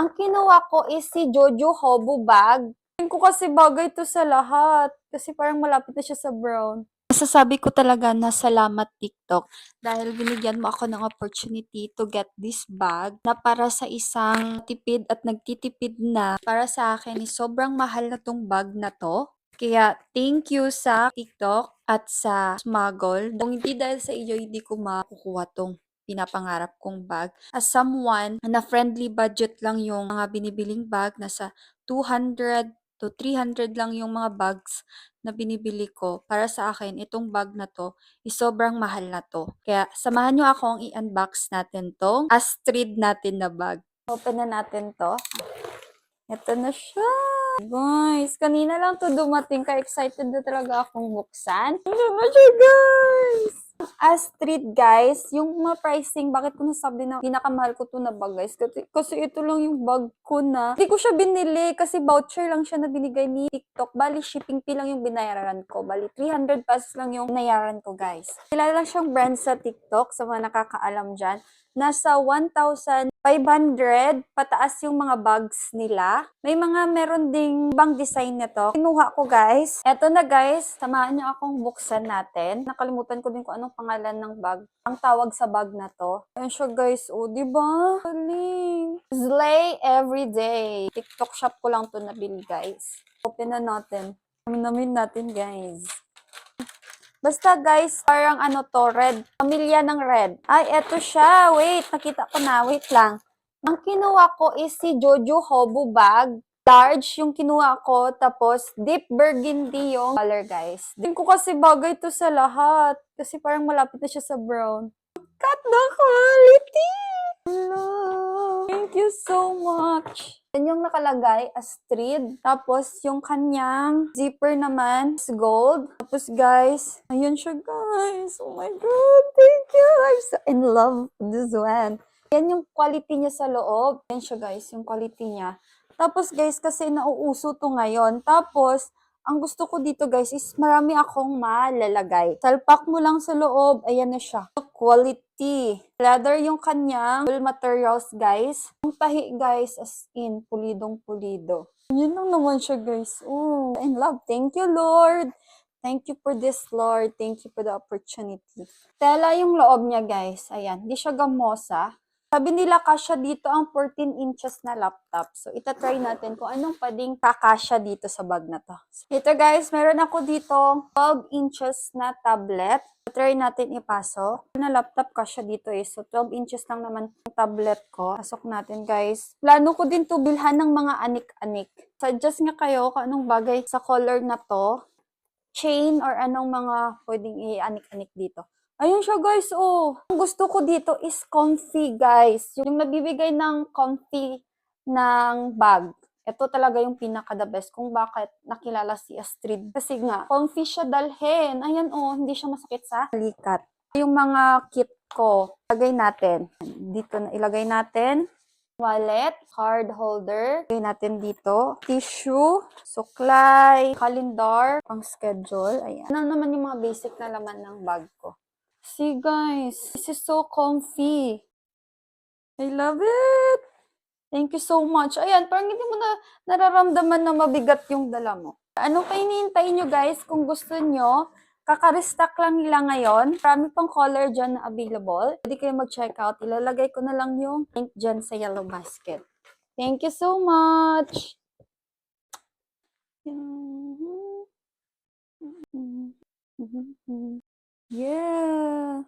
Ang kinuha ko is si Jojo Hobo bag. Tingin ko kasi bagay to sa lahat. Kasi parang malapit na siya sa brown. Masasabi ko talaga na salamat TikTok dahil binigyan mo ako ng opportunity to get this bag na para sa isang tipid at nagtitipid na para sa akin is sobrang mahal na tong bag na to. Kaya thank you sa TikTok at sa Smuggle. Kung hindi dahil sa iyo, hindi ko makukuha tong pinapangarap kong bag. As someone na friendly budget lang yung mga binibiling bag, nasa 200 to 300 lang yung mga bags na binibili ko. Para sa akin, itong bag na to is sobrang mahal na to. Kaya samahan nyo akong i-unbox natin tong Astrid natin na bag. Open na natin to. Ito na siya. Guys, kanina lang to dumating. Ka-excited na talaga akong buksan. Ito na siya, guys! Astrid, guys, yung mga pricing, bakit ko nasabi na pinakamahal ko to na bag, guys? Kasi ito lang yung bag ko na. Hindi ko siya binili kasi voucher lang siya na binigay ni TikTok. Bali, shipping fee lang yung binayaran ko. Bali, 300 pesos lang yung binayaran ko, guys. Kilala lang siyang brand sa TikTok, sa mga nakakaalam dyan. Nasa 1,500 pataas yung mga bags nila. May mga meron ding bang design nito. Kinuha ko, guys. Eto na, guys. Samahan niyo akong buksan natin. Nakalimutan ko din kung anong pangalan ng bag. Ang tawag sa bag na to. Ayan siya, guys. O, diba? Galing. Slay everyday. TikTok shop ko lang to nabili, guys. Open na natin. Namin natin, guys. Basta guys, parang ano to, red. Pamilya ng red. Ay, eto siya. Wait, nakita ko na. Wait lang. Ang kinuha ko is si Jojo Hobo bag. Large yung kinuha ko. Tapos, deep burgundy yung color, guys. Din ko kasi bagay to sa lahat. Kasi parang malapit na siya sa brown. Cut the quality! Hello! Thank you so much! Yan yung nakalagay, Astrid. Tapos, yung kanyang zipper naman is gold. Tapos, guys, ayun siya, guys. Oh my God, thank you. I'm so in love with this one. Yan yung quality niya sa loob. Yan siya, guys, yung quality niya. Tapos, guys, kasi nauuso to ngayon. Tapos, ang gusto ko dito, guys, is marami akong malalagay. Salpak mo lang sa loob, ayan na siya. Quality. Leather yung kanyang full materials, guys. Yung tahi, guys, as in, pulidong-pulido. Yun lang naman siya, guys. Oh, in love. Thank you, Lord. Thank you for this, Lord. Thank you for the opportunity. Tela yung loob niya, guys. Ayan, hindi siya gamosa. Sabi nila kasya dito ang 14 inches na laptop. So, itatry natin kung anong pwedeng kakasya dito sa bag na to. Ito guys, meron ako dito 12 inches na tablet. Try natin ipasok. Na laptop kasya dito eh. So, 12 inches lang naman yung tablet ko. Pasok natin guys. Plano ko din to bilhan ng mga anik-anik. Suggest nga kayo kung anong bagay sa color na to. Chain or anong mga pwedeng i-anik-anik dito. Ayun siya guys, oh. Ang gusto ko dito is comfy guys. Yung nabibigay ng comfy ng bag. Ito talaga yung pinaka-the best kung bakit nakilala si Astrid. Kasi nga, comfy siya dalhin. Ayan oh, hindi siya masakit sa likat. Yung mga kit ko, ilagay natin. Dito na ilagay natin. Wallet, card holder, ilagay natin dito, tissue, suklay, calendar, pang schedule, ayan. Ano naman yung mga basic na laman ng bag ko. See guys, this is so comfy. I love it! Thank you so much. Ayan, parang hindi mo na nararamdaman na mabigat yung dala mo. Ano pa hinihintay nyo guys kung gusto nyo? Kaka-restock lang nila ngayon. Marami pang color dyan na available. Pwede kayo mag-check out. Ilalagay ko na lang yung link dyan sa yellow basket. Thank you so much! Yeah!